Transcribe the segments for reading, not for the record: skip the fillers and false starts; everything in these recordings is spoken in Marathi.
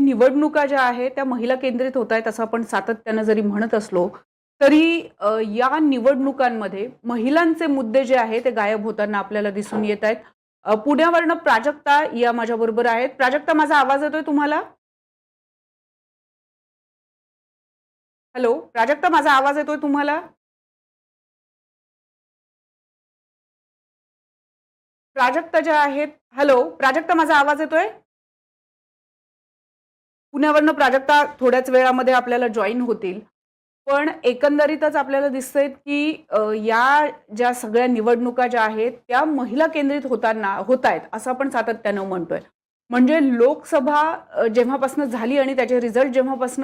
निवडणुका ज्या आहेत त्या महिला केंद्रित होत आहेत असं आपण सातत्यानं जरी म्हणत असलो तरी या निवडणुकांमध्ये महिलांचे मुद्दे जे आहेत ते गायब होताना आपल्याला दिसून येत आहेत. पुण्यावरनं प्राजक्ता या माझ्या बरोबर आहेत. प्राजक्ता, माझा आवाज येतोय तुम्हाला? हॅलो प्राजक्ता, माझा आवाज येतोय तुम्हाला? प्राजक्ता ज्या आहेत, हॅलो प्राजक्ता, माझा आवाज येतोय? पुण्यावरनं प्राजक्ता थोड्याच वेळामध्ये आपल्याला जॉईन होतील. पण एकंदरीतच आपल्याला दिसतंय की या ज्या सगळ्या निवडणुका ज्या आहेत त्या महिला केंद्रित होताना होत आहेत असं आपण सातत्यानं म्हणतोय. म्हणजे लोकसभा जेव्हापासून झाली आणि त्याचे रिझल्ट जेव्हापासून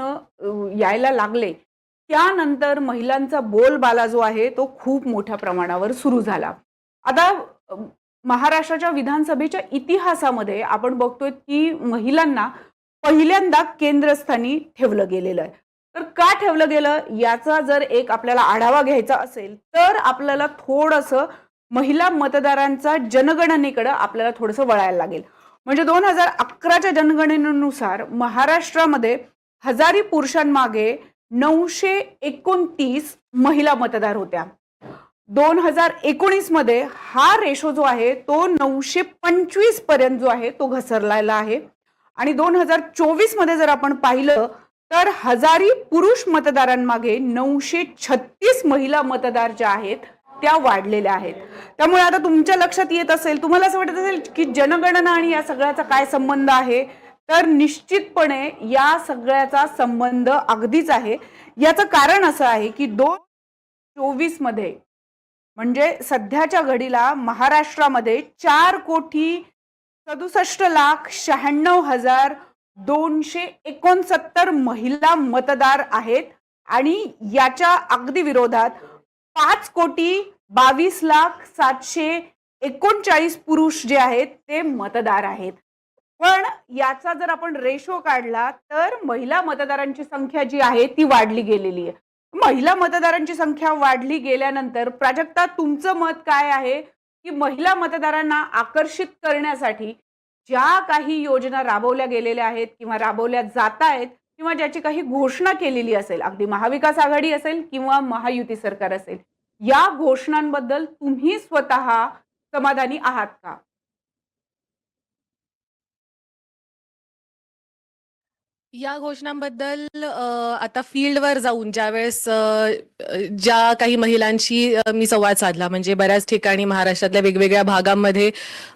यायला लागले त्यानंतर महिलांचा बोलबाला जो आहे तो खूप मोठ्या प्रमाणावर सुरू झाला. आता अ, महाराष्ट्राच्या विधानसभेच्या इतिहासामध्ये आपण बघतोय की महिलांना पहिल्यांदा केंद्रस्थानी ठेवलं गेलेलं आहे. तर का ठेवलं गेलं याचा जर एक आपल्याला आढावा घ्यायचा असेल तर आपल्याला थोडंसं महिला मतदारांचा जनगणनेकडे आपल्याला थोडंसं वळायला लागेल. म्हणजे 2011च्या जनगणनेनुसार महाराष्ट्रामध्ये हजारी पुरुषांमागे 929 महिला मतदार होत्या. 2019 मध्ये हा रेशो जो आहे तो 925 पर्यंत जो आहे तो घसरलेला आहे. आणि 2024 मध्ये जर आपण पाहिलं तर हजारी पुरुष मतदारांमागे 936 महिला मतदार ज्या आहेत त्या वाढलेल्या आहेत. त्यामुळे आता तुमच्या लक्षात येत असेल, तुम्हाला असं वाटत असेल की जनगणना आणि या सगळ्याचा काय संबंध आहे, तर निश्चितपणे या सगळ्याचा संबंध अगदीच आहे. याचं कारण असं आहे की 2024 मध्ये म्हणजे सध्याच्या घडीला महाराष्ट्रामध्ये 4,67,96,269 महिला मतदार आहेत आणि याच्या अगदी विरोधात 5,22,0739 पुरुष जे आहेत ते मतदार आहेत. पण याचा जर आपण रेशो काढला तर महिला मतदारांची संख्या जी आहे ती वाढली गेलेली आहे. महिला मतदारांची संख्या वाढली गेल्यानंतर प्राजक्ता, तुमचं मत काय आहे की महिला मतदारांना आकर्षित करण्यासाठी ज्या काही योजना राबवल्या गेलेल्या आहेत किंवा राबवल्या जात आहेत किंवा ज्याची काही घोषणा केलेली असेल, अगदी महाविकास आघाडी असेल किंवा महायुती सरकार असेल, या घोषणांबद्दल तुम्ही स्वतः समाधानी आहात का? या घोषणांबद्दल आता फील्डवर जाऊन ज्यावेळेस ज्या काही महिलांशी मी संवाद साधला, म्हणजे बऱ्याच ठिकाणी महाराष्ट्रातल्या वेगवेगळ्या भागांमध्ये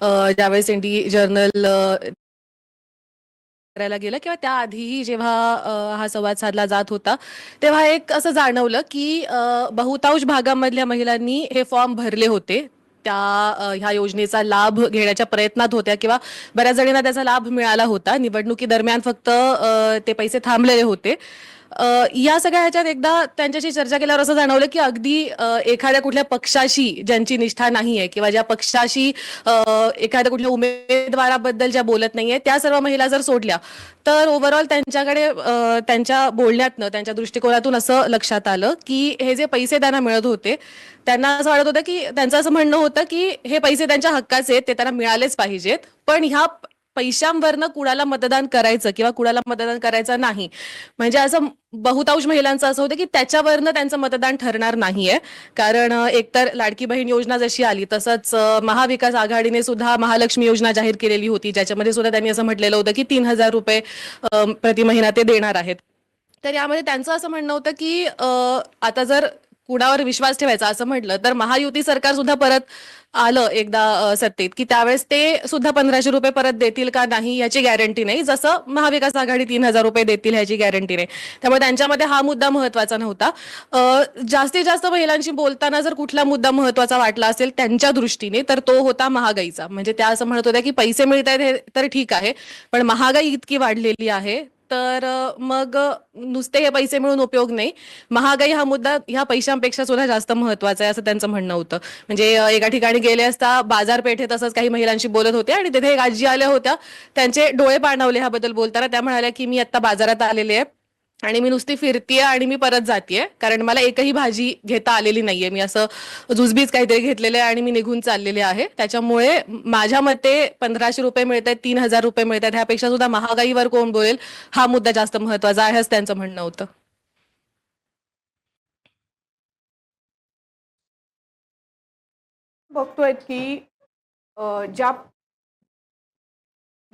ज्यावेळेस एनडी जर्नल करायला गेलं किंवा त्याआधीही जेव्हा हा संवाद साधला जात होता, तेव्हा एक असं जाणवलं की बहुतांश भागांमधल्या महिलांनी हे फॉर्म भरले होते. त्या ह्या योजनेचा लाभ घेण्याच्या प्रयत्नात होत्या किंवा बऱ्याच जणींना त्याचा लाभ मिळाला होता. निवडणुकीदरम्यान फक्त ते पैसे थांबलेले होते. या सगळ्या ह्याच्यात एकदा त्यांच्याशी चर्चा केल्यावर असं जाणवलं की अगदी एखाद्या कुठल्या पक्षाशी ज्यांची निष्ठा नाहीये किंवा ज्या पक्षाशी एखाद्या कुठल्या उमेदवाराबद्दल ज्या बोलत नाहीये त्या सर्व महिला जर सोडल्या तर ओव्हरऑल त्यांच्याकडे त्यांच्या बोलण्यातनं, त्यांच्या दृष्टिकोनातून असं लक्षात आलं की हे जे पैसे त्यांना मिळत होते त्यांना असं वाटत होतं की त्यांचं असं म्हणणं होतं की हे पैसे त्यांच्या हक्काचे आहेत, ते त्यांना मिळालेच पाहिजेत. पण ह्या पैशांवरनं कुणाला मतदान करायचं किंवा कुणाला मतदान करायचं नाही, म्हणजे असं बहुतांश महिलांचं असं होतं की त्याच्यावरनं त्यांचं मतदान ठरणार नाहीये. कारण एकतर लाडकी बहीण योजना जशी आली तसंच महाविकास आघाडीने सुद्धा महालक्ष्मी योजना जाहीर केलेली होती, ज्याच्यामध्ये सुद्धा त्यांनी असं म्हटलेलं होतं की 3,000 रुपये प्रति महिना ते देणार आहेत. तर यामध्ये त्यांचं असं म्हणणं होतं की आता जर कुणावर विश्वास ठेवायचा असं म्हटलं तर महायुती सरकार सुद्धा परत आलं एकदा सत्तेत की त्यावेळेस ते सुद्धा 1,500 रुपये परत देतील का नाही याची गॅरंटी नाही, जसं महाविकास आघाडी 3,000 रुपये देतील ह्याची गॅरंटी नाही. त्यामुळे त्यांच्यामध्ये हा मुद्दा महत्वाचा नव्हता. जास्तीत जास्त महिलांशी बोलताना जर कुठला मुद्दा महत्वाचा वाटला असेल त्यांच्या दृष्टीने तर तो होता महागाईचा. म्हणजे त्या असं म्हणत होत्या की पैसे मिळत आहेत हे तर ठीक आहे, पण महागाई इतकी वाढलेली आहे तर मग नुसते हे पैसे मिळून उपयोग नाही, महागाई हा मुद्दा ह्या पैशांपेक्षा सुद्धा जास्त महत्वाचा आहे असं त्यांचं म्हणणं होतं. म्हणजे एका ठिकाणी गेले असता बाजारपेठेत असंच काही महिलांशी बोलत होते आणि तिथे एक आजी आल्या होत्या, त्यांचे डोळे पाणावले ह्याबद्दल बोलताना. त्या म्हणाल्या की मी आता बाजारात आलेले आहे आणि मी नुसती फिरतीये आणि मी परत जातीये, कारण मला एकही भाजी घेता आलेली नाहीये. मी असं जुजबीज काहीतरी घेतलेले आहे आणि मी निघून चाललेले आहे. त्याच्यामुळे माझ्या मते 1,500 रुपये मिळतात, 3,000 रुपये मिळतात, ह्यापेक्षा सुद्धा महागाईवर कोण बोलेल हा मुद्दा जास्त महत्वाचा आहे, असं त्यांचं म्हणणं होतं. बघतोय की ज्या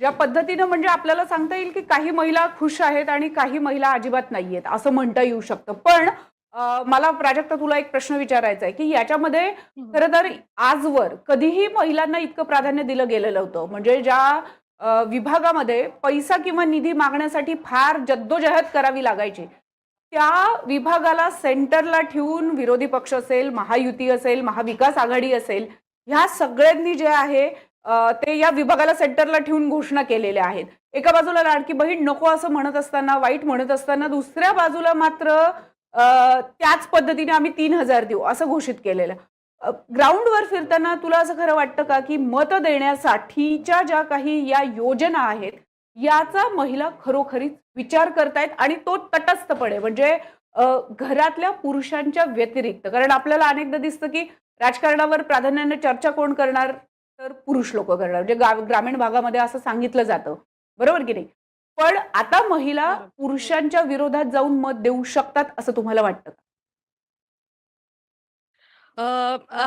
ज्या पद्धतीनं म्हणजे आपल्याला सांगता येईल की काही महिला खुश आहेत आणि काही महिला अजिबात नाहीयेत असं म्हणता येऊ शकतं. पण मला प्राजक्ता तुला एक प्रश्न विचारायचा आहे की याच्यामध्ये खरं तर आजवर कधीही महिलांना इतकं प्राधान्य दिलं गेलेलं होतं. म्हणजे ज्या विभागामध्ये पैसा किंवा निधी मागण्यासाठी फार जद्दोजहद करावी लागायची, त्या विभागाला सेंटरला ठेवून विरोधी पक्ष असेल, महायुती असेल, महाविकास आघाडी असेल, ह्या सगळ्यांनी जे आहे ते या विभागाला सेंटरला ठेवून घोषणा केलेल्या आहेत. एका बाजूला लाडकी बहीण नको असं म्हणत असताना, वाईट म्हणत असताना, दुसऱ्या बाजूला मात्र त्याच पद्धतीने आम्ही 3,000 देऊ असं घोषित केलेलं. ग्राउंडवर फिरताना तुला असं खरं वाटतं का की मत देण्यासाठीच्या ज्या काही या योजना आहेत याचा महिला खरोखरीच विचार करतायत आणि तो तटस्थपणे, म्हणजे घरातल्या पुरुषांच्या व्यतिरिक्त? कारण आपल्याला अनेकदा दिसतं की राजकारणावर प्राधान्याने चर्चा कोण करणार, तर पुरुष लोक करणार, म्हणजे ग्रामीण भागामध्ये असं सांगितलं जातं, बरोबर की नाही? पण आता महिला पुरुषांच्या विरोधात जाऊन मत देऊ शकतात असं तुम्हाला वाटतं का?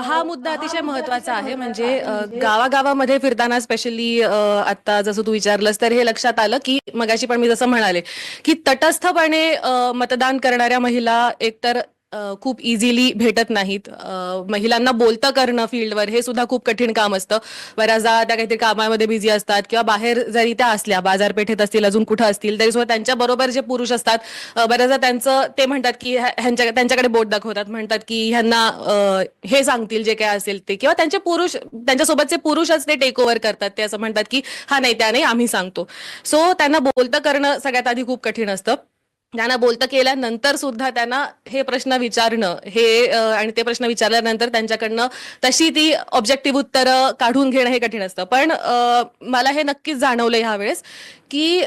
हा मुद्दा अतिशय महत्वाचा आहे. म्हणजे गावागावामध्ये फिरताना स्पेशली आता जसं तू विचारलंस तर हे लक्षात आलं, की मगाशी पण मी जसं म्हणाले, की तटस्थपणे मतदान करणाऱ्या महिला एकतर खूप इझिली भेटत नाहीत. महिलांना बोलतं करणं फील्डवर हे सुद्धा खूप कठीण काम असतं. बऱ्याचदा त्या काहीतरी कामामध्ये बिझी असतात किंवा बाहेर जरी त्या असल्या, बाजारपेठेत असतील, अजून कुठं असतील, तरी सुद्धा त्यांच्याबरोबर जे पुरुष असतात बऱ्याचदा त्यांचं ते म्हणतात की त्यांच्याकडे बोट दाखवतात, म्हणतात की ह्यांना हे सांगतील जे काय असेल ते, किंवा त्यांच्यासोबतचे पुरुषच ते टेक ओव्हर करतात. ते असं म्हणतात की हा नाही, त्या नाही, आम्ही सांगतो. सो त्यांना बोलतं करणं सगळ्यात आधी खूप कठीण असतं. त्यांना बोलतं केल्यानंतर सुद्धा त्यांना हे प्रश्न विचारणं आणि ते प्रश्न विचारल्यानंतर त्यांच्याकडनं तशी ती ऑब्जेक्टिव्ह उत्तरं काढून घेणं हे कठीण असतं. पण मला हे नक्कीच जाणवलं ह्यावेळेस की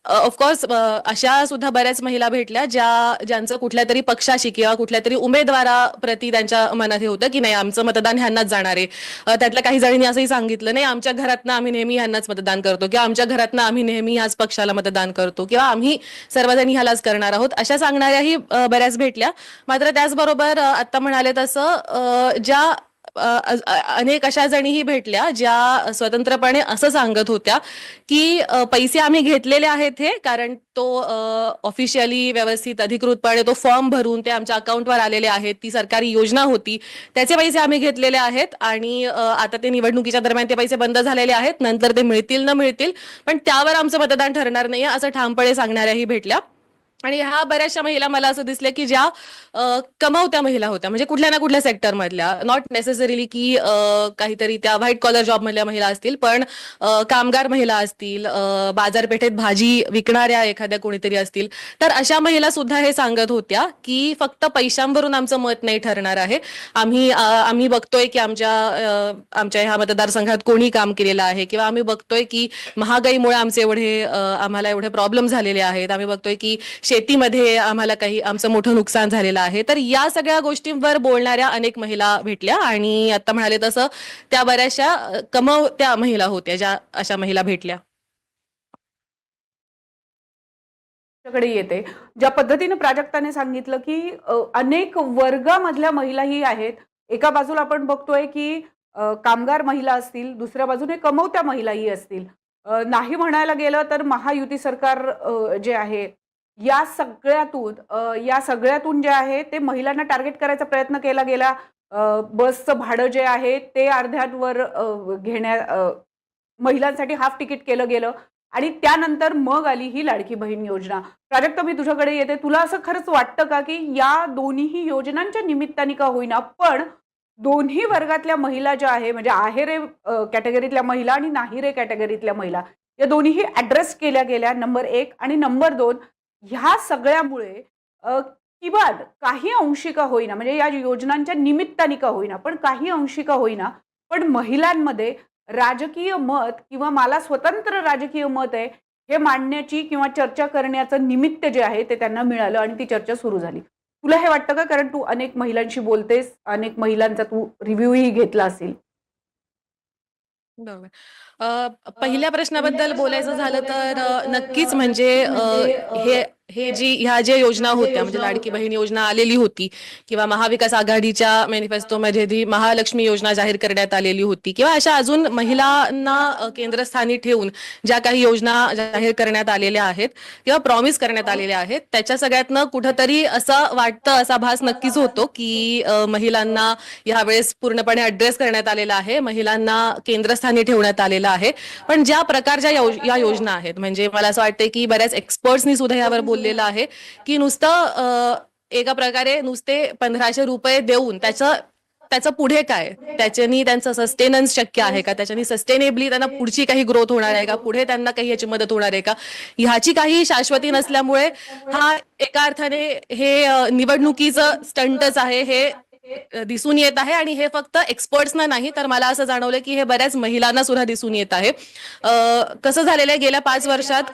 ऑफकोर्स अशा सुद्धा बऱ्याच महिला भेटल्या ज्यांचं कुठल्या तरी पक्षाशी किंवा कुठल्या तरी उमेदवाराप्रती त्यांच्या मनात हे होतं की नाही, आमचं मतदान ह्यांनाच जाणार आहे. त्यातल्या काही जणींनी असंही सांगितलं, नाही आमच्या घरातनं आम्ही नेहमी ह्यांनाच मतदान करतो, किंवा आमच्या घरातनं आम्ही नेहमी ह्याच पक्षाला मतदान करतो, किंवा आम्ही सर्वजणी ह्यालाच करणार आहोत, अशा सांगणाऱ्याही बऱ्याच भेटल्या. मात्र त्याचबरोबर आता म्हणाले तसं अनेक अशा जणीही भेटल्या ज्या स्वतंत्रपणे असं सांगत होत्या की पैसे आम्ही घेतलेले आहेत हे, कारण तो ऑफिशियली व्यवस्थित अधिकृतपणे तो फॉर्म भरून ते आमच्या अकाउंटवर आलेले आहेत, ती सरकारी योजना होती, त्याचे पैसे आम्ही घेतलेले आहेत आणि आता ते निवडणुकीच्या दरम्यान ते पैसे बंद झालेले आहेत, नंतर ते मिळतील न मिळतील पण त्यावर आमचं मतदान ठरणार नाहीये असं ठामपणे सांगणाऱ्याही भेटल्या. आणि ह्या बऱ्याचशा महिला मला असं दिसल्या की ज्या कमावत्या महिला होत्या, म्हणजे कुठल्या ना कुठल्या सेक्टरमधल्या, नॉट नेसेसरीली की काहीतरी त्या व्हाईट कॉलर जॉब मधल्या महिला असतील, पण कामगार महिला असतील, बाजारपेठेत भाजी विकणाऱ्या एखाद्या कोणीतरी असतील, तर अशा महिला सुद्धा हे सांगत होत्या की फक्त पैशांवरून आमचं मत नाही ठरणार आहे. आम्ही बघतोय की आमच्या ह्या मतदारसंघात कोणी काम केलेलं आहे, किंवा आम्ही बघतोय की महागाईमुळे आम्हाला एवढे प्रॉब्लेम झालेले आहेत, आम्ही बघतोय की शेतीमध्ये आम्हाला काही आमचं मोठं नुकसान झालेलं आहे. तर या सगळ्या गोष्टींवर बोलणाऱ्या अनेक महिला भेटल्या आणि आता म्हणाले तसं त्या बऱ्याचशा कमवत्या महिला होत्या ज्या अशा महिला भेटल्या. कडे येते ज्या पद्धतीने प्राजक्ताने सांगितलं की अनेक वर्गामधल्या महिलाही आहेत. एका बाजूला आपण बघतोय की कामगार महिला असतील, दुसऱ्या बाजूने कमवत्या महिलाही असतील. नाही म्हणायला गेलं तर महायुती सरकार जे आहे या सगळ्यातून जे आहे ते महिलांना टार्गेट करायचा प्रयत्न केला गेला. बसचं भाडं जे आहे ते अर्ध्यावर महिलांसाठी हाफ तिकीट केलं गेलं आणि त्यानंतर मग आली ही लाडकी बहीण योजना. प्राजक्ता, मी तुझ्याकडे येते. तुला असं खरंच वाटतं का की या दोन्ही योजनांच्या निमित्ताने का होईना पण दोन्ही वर्गातल्या महिला ज्या आहे, म्हणजे आहे रे कॅटेगरीतल्या महिला आणि नाही रे कॅटेगरीतल्या महिला, या दोन्हीही ऍड्रेस केल्या गेल्या, नंबर एक. आणि नंबर दोन, ह्या सगळ्यामुळे किंवा काही अंशी का होईना, म्हणजे या योजनांच्या निमित्ताने का होईना पण काही अंशी का होईना, पण महिलांमध्ये राजकीय मत किंवा मला स्वतंत्र राजकीय मत आहे हे मांडण्याची किंवा चर्चा करण्याचं निमित्त जे आहे ते त्यांना मिळालं आणि ती चर्चा सुरू झाली. तुला हे वाटतं का? कारण तू अनेक महिलांशी बोलतेस, अनेक महिलांचा तू रिव्ह्यूही घेतला असेल. बरोबर. पहिल्या प्रश्नाबद्दल बोलायचं झालं तर नक्कीच म्हणजे हे हे ह्या ज्या योजना होत्या म्हणजे लाडकी बहीण योजना आलेली होती किंवा महाविकास आघाडीच्या मॅनिफेस्टोमध्ये जी महालक्ष्मी योजना जाहीर करण्यात आलेली होती किंवा अशा अजून महिलांना केंद्रस्थानी ठेवून ज्या काही योजना जाहीर करण्यात आलेल्या आहेत किंवा प्रॉमिस करण्यात आलेल्या आहेत त्याच्या सगळ्यातनं कुठंतरी असं वाटतं, असा भास नक्कीच होतो की महिलांना यावेळेस पूर्णपणे ऍड्रेस करण्यात आलेला आहे, महिलांना केंद्रस्थानी ठेवण्यात आलेलं आहे. पण ज्या प्रकारच्या या योजना आहेत म्हणजे मला असं वाटतं की बऱ्याच एक्सपर्ट्सनी सुद्धा यावर बोललेलं आहे की नुसतं एका प्रकारे नुसते 1,500 रुपये देऊन त्याचं पुढे काय, त्याच्यानी त्यांचं सस्टेनन्स शक्य आहे का, त्याच्यानी सस्टेनेबली त्यांना पुढची काही ग्रोथ होणार आहे का, पुढे त्यांना काही याची मदत होणार आहे का, ह्याची काही शाश्वती नसल्यामुळे हा एका अर्थाने हे निवडणुकीचं स्टंटच आहे हे दिसून येत आहे. आणि हे फक्त एक्सपर्ट्सना नाही तर मला असं जाणवलं की हे बऱ्याच महिलांना सुद्धा दिसून येत आहे. कसं झालेलं आहे, गेल्या 5 वर्षात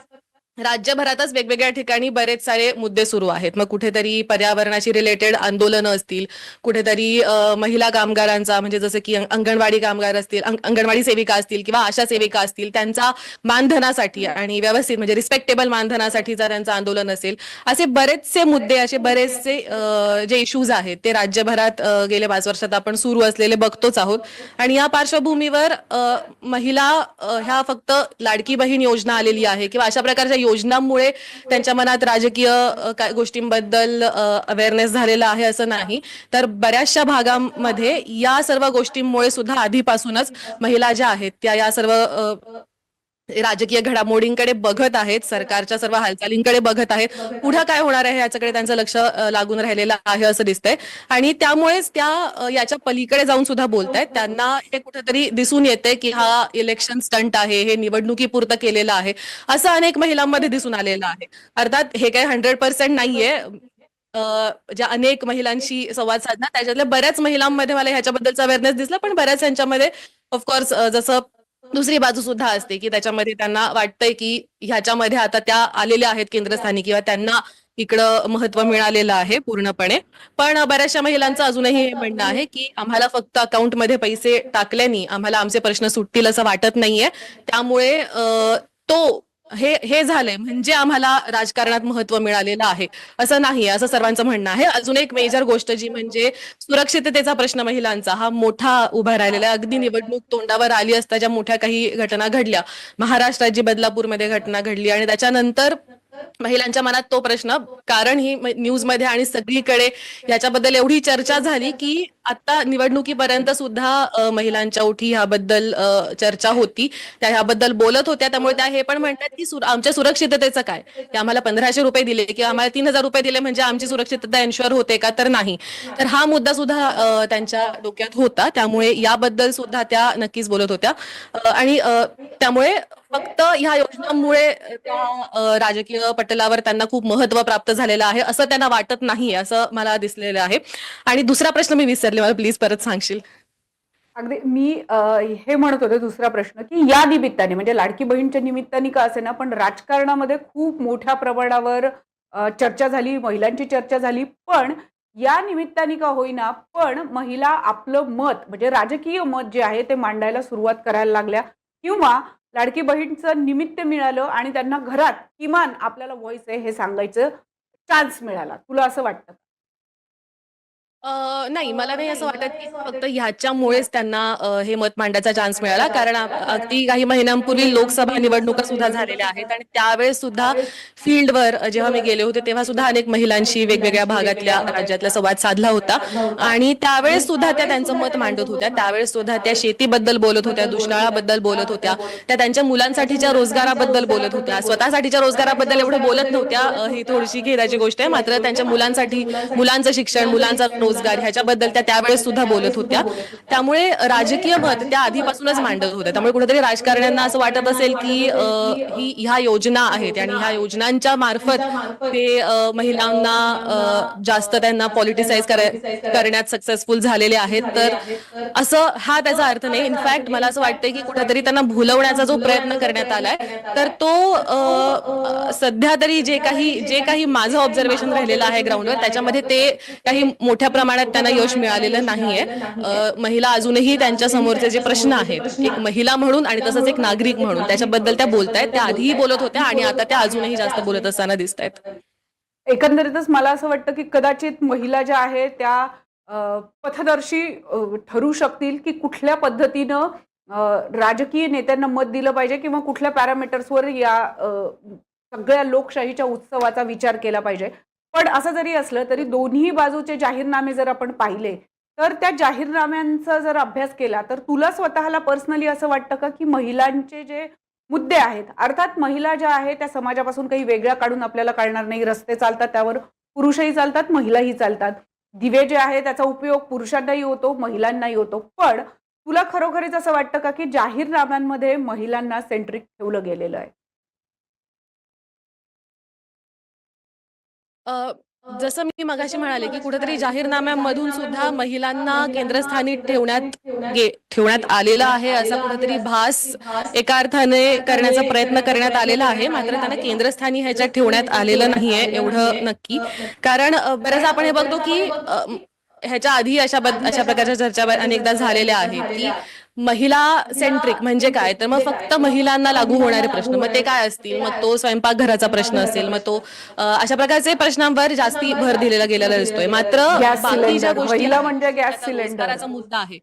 राज्यभरातच वेगवेगळ्या ठिकाणी बरेच सारे मुद्दे सुरू आहेत. मग कुठेतरी पर्यावरणाशी रिलेटेड आंदोलनं असतील, कुठेतरी महिला कामगारांचा म्हणजे जसं की अंगणवाडी कामगार असतील, अंगणवाडी सेविका असतील किंवा आशा सेविका असतील, त्यांचा मानधनासाठी आणि व्यवस्थित म्हणजे रिस्पेक्टेबल मानधनासाठीचा त्यांचं आंदोलन असेल, असे बरेचसे मुद्दे, असे बरेचसे जे इश्यूज आहेत ते राज्यभरात गेल्या 5 वर्षात आपण सुरू असलेले बघतोच आहोत. आणि या पार्श्वभूमीवर महिला ह्या फक्त लाडकी बहीण योजना आलेली आहे किंवा अशा प्रकारच्या योजनांमुळे त्यांच्या मनात राजकीय गोष्टींबद्दल अवेअरनेस झालेला आहे असं नाही, तर बऱ्याचशा भागांमध्ये या सर्व गोष्टींमुळे सुद्धा आधीपासूनच महिला ज्या आहेत त्या या सर्व राजकीय घडामोडींकडे बघत आहेत, सरकारच्या सर्व हालचालींकडे बघत आहेत, पुढे काय होणार आहे याच्याकडे त्यांचं लक्ष लागून राहिलेलं आहे असं दिसतंय. आणि त्यामुळेच त्या याच्या पलीकडे जाऊन सुद्धा बोलतायत. त्यांना हे कुठेतरी दिसून येते की हा इलेक्शन स्टंट आहे, हे निवडणुकीपुरतं केलेलं आहे, असं अनेक महिलांमध्ये दिसून आलेलं आहे. अर्थात हे काही 100% नाहीये. ज्या अनेक महिलांशी संवाद साधला त्याच्यातल्या बऱ्याच महिलांमध्ये मला ह्याच्याबद्दलचा अवेअरनेस दिसला, पण बऱ्याच यांच्यामध्ये ऑफकोर्स जसं दुसरी बाजू सुद्धा असते की त्याच्यामध्ये त्यांना वाटतंय की ह्याच्यामध्ये आता त्या आलेल्या आहेत केंद्रस्थानी किंवा त्यांना इकडं महत्व मिळालेलं आहे पूर्णपणे. पण बऱ्याचशा महिलांचं अजूनही हे म्हणणं आहे की आम्हाला फक्त अकाउंटमध्ये पैसे टाकल्याने आम्हाला आमचे प्रश्न सुटतील असं वाटत नाहीये, त्यामुळे तो हे झालंय म्हणजे आम्हाला राजकारणात महत्व मिळालेलं आहे असं नाही, असं सर्वांचं म्हणणं आहे. अजून एक मेजर गोष्ट जी म्हणजे सुरक्षिततेचा प्रश्न महिलांचा हा मोठा उभा राहिलेला आहे. अगदी निवडणूक तोंडावर आली असता ज्या मोठ्या काही घटना घडल्या, महाराष्ट्रात जी बदलापूरमध्ये घटना घडली आणि त्याच्यानंतर महिलांच्या मनात तो प्रश्न, कारण ही न्यूजमध्ये आणि सगळीकडे याच्याबद्दल एवढी चर्चा झाली की आता निवडणुकीपर्यंत सुद्धा महिलांच्या ओठी ह्याबद्दल चर्चा होती, त्या ह्याबद्दल बोलत होत्या. त्यामुळे त्या हे पण म्हणतात की आमच्या सुरक्षिततेचं काय, की आम्हाला 1,500 रुपये दिले किंवा आम्हाला 3,000 रुपये दिले म्हणजे आमची सुरक्षितता एन्श्युअर होते का, तर नाही. तर हा मुद्दा सुद्धा त्यांच्या डोक्यात होता, त्यामुळे याबद्दल सुद्धा त्या नक्कीच बोलत होत्या. आणि त्यामुळे फक्त ह्या योजनांमुळे त्या राजकीय पटलावर त्यांना खूप महत्व प्राप्त झालेलं आहे असं त्यांना वाटत नाहीये, असं मला दिसलेलं आहे. आणि दुसरा प्रश्न मी विसरले, मला प्लीज परत सांगशील? अगदी मी हे म्हणत होते दुसरा प्रश्न की या निमित्ताने म्हणजे लाडकी बहीणच्या निमित्ताने का असेना पण राजकारणामध्ये खूप मोठ्या प्रमाणावर चर्चा झाली, महिलांची चर्चा झाली, पण या निमित्ताने का होईना पण महिला आपलं मत म्हणजे राजकीय मत जे आहे ते मांडायला सुरुवात करायला लागल्या किंवा लाडकी बहीणचं निमित्त मिळालं आणि त्यांना घरात किमान आपल्याला व्हॉइस आहे हे सांगायचं चान्स मिळाला. तुला असं वाटतं? नाही, मला नाही असं वाटत की फक्त ह्याच्यामुळेच त्यांना हे मत मांडायचा चान्स मिळाला, कारण अगदी काही महिन्यांपूर्वी लोकसभा निवडणुका सुद्धा झालेल्या आहेत आणि त्यावेळेस सुद्धा फील्डवर जेव्हा मी गेले होते तेव्हा सुद्धा अनेक महिलांशी वेगवेगळ्या भागातल्या राज्यातला संवाद साधला होता आणि त्यावेळेस सुद्धा त्या त्यांचं मत मांडत होत्या. त्यावेळेस सुद्धा त्या शेतीबद्दल बोलत होत्या, दुष्काळाबद्दल बोलत होत्या, त्या त्यांच्या मुलांसाठीच्या रोजगाराबद्दल बोलत होत्या. स्वतःसाठीच्या रोजगाराबद्दल एवढं बोलत नव्हत्या, ही थोडीशी खेदाची गोष्ट आहे. मात्र त्यांच्या मुलांसाठी, मुलांचं शिक्षण, मुलांचा रोजगार बेरोजगार ह्याच्याबद्दल त्या त्यावेळेस सुद्धा बोलत होत्या. त्यामुळे राजकीय मत त्या आधीपासूनच मांडत होत्या. त्यामुळे कुठेतरी राजकारण्यांना असं वाटत असेल की ह्या योजना आहेत आणि ह्या योजनांच्या मार्फत ते महिलांना जास्त त्यांना पॉलिटिसाइज करण्यात सक्सेसफुल झालेले आहेत. तर असं हा त्याचा अर्थ नाही. इनफॅक्ट मला असं वाटतंय की कुठेतरी त्यांना भुलवण्याचा जो प्रयत्न करण्यात आलाय तर तो सध्या तरी जे काही माझं ऑब्झर्वेशन राहिलेलं आहे ग्राउंडवर त्याच्यामध्ये ते काही मोठ्या प्रमाणात त्यांना यश मिळालेलं नाहीये. महिला अजूनही त्यांच्या समोरचे जे प्रश्न आहेत एक महिला म्हणून आणि तसंच एक नागरिक म्हणून त्याच्याबद्दल त्या बोलतायत. त्या आधीही बोलत होत्या आणि आता त्या अजूनही जास्त बोलत असताना दिसत आहेत. एकंदरीतच मला असं वाटतं की कदाचित महिला ज्या आहेत त्या पथदर्शी ठरू शकतील की कुठल्या पद्धतीनं राजकीय नेत्यांना मत दिलं पाहिजे किंवा कुठल्या पॅरामीटर्सवर या सगळ्या लोकशाहीच्या उत्सवाचा विचार केला पाहिजे. पण असं जरी असलं तरी दोन्ही बाजूचे जाहीरनामे जर आपण पाहिले तर त्या जाहीरनाम्यांचा जर अभ्यास केला तर तुला स्वतःला पर्सनली असं वाटतं का की महिलांचे जे मुद्दे आहेत, अर्थात महिला ज्या आहेत त्या समाजापासून काही वेगळ्या काढून आपल्याला कळणार नाही. रस्ते चालतात त्यावर पुरुषही चालतात, महिलाही चालतात. दिवे जे आहे त्याचा उपयोग पुरुषांनाही होतो, महिलांनाही होतो. पण तुला खरोखरीच असं वाटतं का की जाहीरनाम्यांमध्ये महिलांना सेंट्रिक ठेवलं गेलेलं आहे? अ, जसं मी मगाशी म्हणाले की कुठेतरी जाहीरनाम्यामधून सुद्धा महिलांना केंद्रस्थानी ठेवण्यात आलेलं आहे असा कुठेतरी भास एका अर्थाने करण्याचा प्रयत्न करण्यात आलेला आहे. मात्र त्यांना केंद्रस्थानी ह्याच्यात ठेवण्यात आलेलं नाहीये एवढं नक्की. कारण बऱ्याच आपण हे बघतो की ह्याच्या आधी अशा प्रकारच्या चर्चा अनेकदा झालेल्या आहेत की महिला सेंट्रिक म्हणजे काय, तर मग फक्त महिलांना लागू होणारे प्रश्न मग ते काय असतील. मग तो स्वयंपाकघराचा प्रश्न असेल, मग तो अशा प्रकारचे प्रश्नांवर जास्ती भर दिलेला गेलेला दिसतोय. मात्र गॅस बाकी ज्या सिलेंडर, गोष्टी महिला आहेत, म्हणजे गॅस त्याचा सिलेंडर. रोजगाराचा मुद्दा आहे.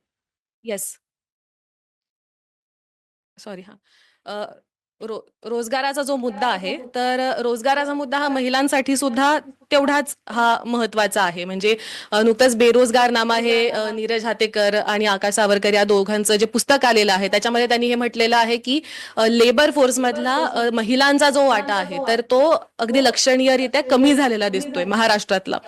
येस, सॉरी, हा रोजगाराचा जो मुद्दा आहे तर रोजगाराचा मुद्दा हा महिलांसाठी सुद्धा तेवढाच हा महत्वाचा आहे. म्हणजे नुकतंच बेरोजगार नामा हे नीरज हातेकर आणि आकाश सावरकर या दोघांचं जे पुस्तक आलेलं आहे त्याच्यामध्ये त्यांनी हे म्हटलेलं आहे की लेबर फोर्स मधला महिलांचा जो वाटा आहे तर तो अगदी लक्षणीयरित्या कमी झालेला दिसतोय महाराष्ट्रातला.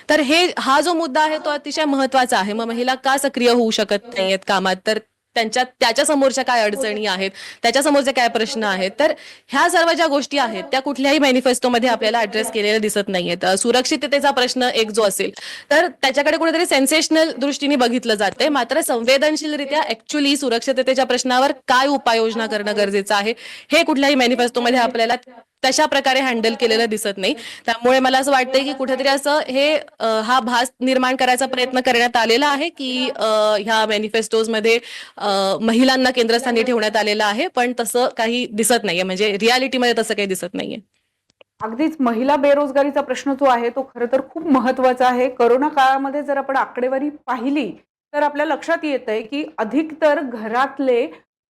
तर हा जो मुद्दा आहे तो अतिशय महत्वाचा आहे. मग महिला का सक्रिय होऊ शकत नाहीयेत कामात, तर त्याच्या समोरच्या काय अडचणी आहेत, त्याच्या समोरचे काय प्रश्न आहेत, तर ह्या सर्व ज्या गोष्टी आहेत त्या कुठल्याही मॅनिफेस्टोमध्ये आपल्याला ऍड्रेस केलेल्या दिसत नाहीयेत. सुरक्षिततेचा प्रश्न एक जो असेल तर त्याच्याकडे कुठेतरी सेन्सेशनल दृष्टीने बघितलं जाते. मात्र संवेदनशीलरित्या ऍक्च्युली सुरक्षिततेच्या प्रश्नावर काय उपाययोजना करणं गरजेचं आहे हे कुठल्याही मॅनिफेस्टोमध्ये आपल्याला तशा प्रकारे हँडल केलेलं दिसत नाही. त्यामुळे मला असं वाटतंय की कुठेतरी असं हा भास निर्माण करायचा प्रयत्न करण्यात आलेला आहे की ह्या मॅनिफेस्टोजमध्ये महिलांना केंद्रस्थानी ठेवण्यात आलेलं आहे, पण तसं काही दिसत नाहीये. म्हणजे रियालिटीमध्ये तसं काही दिसत नाहीये. अगदीच महिला बेरोजगारीचा प्रश्न जो आहे तो खरं तर खूप महत्वाचा आहे. कोरोना काळामध्ये जर आपण आकडेवारी पाहिली तर आपल्या लक्षात येतंय की अधिकतर घरातले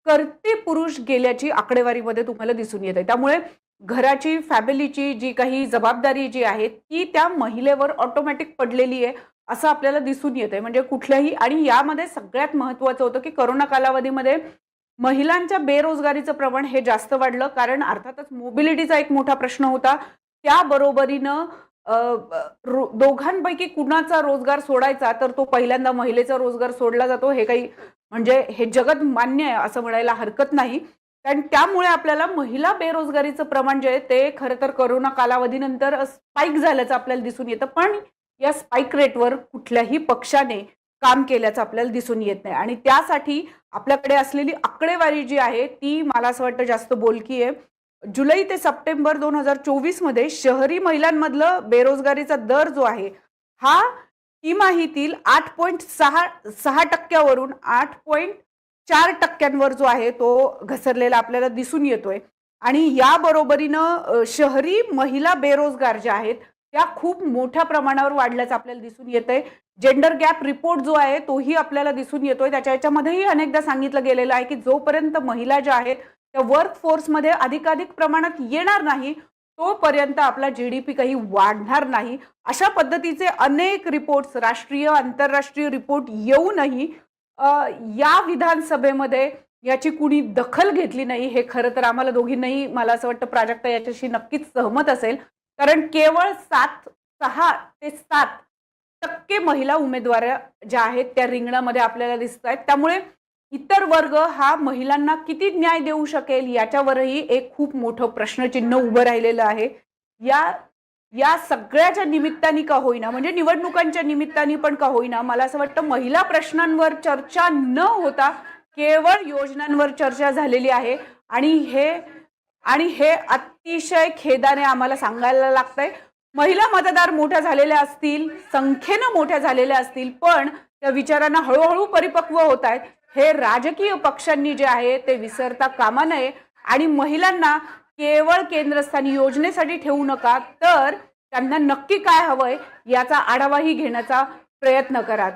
कर्ते पुरुष गेल्याची आकडेवारीमध्ये तुम्हाला दिसून येते. त्यामुळे घराची फॅमिलीची जी काही जबाबदारी जी आहे ती त्या महिलेवर ऑटोमॅटिक पडलेली आहे असं आपल्याला दिसून येतंय. म्हणजे कुठल्याही, आणि यामध्ये सगळ्यात महत्वाचं होतं की कोरोना कालावधीमध्ये महिलांच्या बेरोजगारीचं प्रमाण हे जास्त वाढलं. कारण अर्थातच मोबिलिटीचा एक मोठा प्रश्न होता. त्या बरोबरीनं दोघांपैकी कुणाचा रोजगार सोडायचा तर तो पहिल्यांदा महिलेचा रोजगार सोडला जातो. हे काही म्हणजे हे जगत मान्य आहे असं म्हणायला हरकत नाही. कारण त्यामुळे आपल्याला महिला बेरोजगारीचं प्रमाण जे आहे ते खरं तर कोरोना कालावधीनंतर स्पाइक झाल्याचं आपल्याला दिसून येतं. पण या स्पाइक रेटवर कुठल्याही पक्षाने काम केल्याचं आपल्याला दिसून येत नाही. आणि त्यासाठी आपल्याकडे असलेली आकडेवारी जी आहे ती मला असं वाटतं जास्त बोलकी आहे. जुलै ते सप्टेंबर 2024 मध्ये शहरी महिलांमधलं बेरोजगारीचा दर जो आहे हा तिमाहीतील 8.6% 8.4% जो आहे तो घसरलेला आपल्याला दिसून येतोय. आणि या बरोबरीनं शहरी महिला बेरोजगार ज्या आहेत त्या खूप मोठ्या प्रमाणावर वाढल्याचं आपल्याला दिसून येतंय. जेंडर गॅप रिपोर्ट जो आहे तोही आपल्याला दिसून येतोय. याच्यामध्येही अनेकदा सांगितलं गेलेलं आहे की जोपर्यंत महिला ज्या आहेत त्या वर्क फोर्समध्ये अधिकाधिक प्रमाणात येणार नाही तोपर्यंत आपला जीडीपी काही वाढणार नाही. अशा पद्धतीचे अनेक रिपोर्ट्स, राष्ट्रीय आंतरराष्ट्रीय रिपोर्ट येऊनही या विधानसभेमध्ये याची कुणी दखल घेतली नाही. हे खरं तर आम्हाला दोघींनाही, मला असं वाटतं प्राजक्ता याच्याशी नक्कीच सहमत असेल. कारण केवळ 6 ते 7 टक्के महिला उमेदवार ज्या आहेत त्या रिंगणामध्ये आपल्याला दिसत आहेत. त्यामुळे इतर वर्ग हा महिलांना किती न्याय देऊ शकेल याच्यावरही एक खूप मोठं प्रश्नचिन्ह उभं राहिलेलं आहे. या सगळ्याच्या निमित्ताने का होईना, म्हणजे निवडणुकांच्या निमित्ताने पण का होईना, मला असं वाटतं महिला प्रश्नांवर चर्चा न होता केवळ योजनांवर चर्चा झालेली आहे. आणि हे अतिशय खेदाने आम्हाला सांगायला लागतंय. महिला मतदार मोठ्या झालेल्या असतील, संख्येनं मोठ्या झालेल्या असतील, पण त्या विचारांना हळूहळू परिपक्व होत आहेत. हे राजकीय पक्षांनी जे आहे ते विसरता कामा नये आणि महिलांना केवळ केंद्रस्थानी योजनेसाठी ठेवू नका, तर त्यांना नक्की काय हवंय याचा आढावाही घेण्याचा प्रयत्न करा.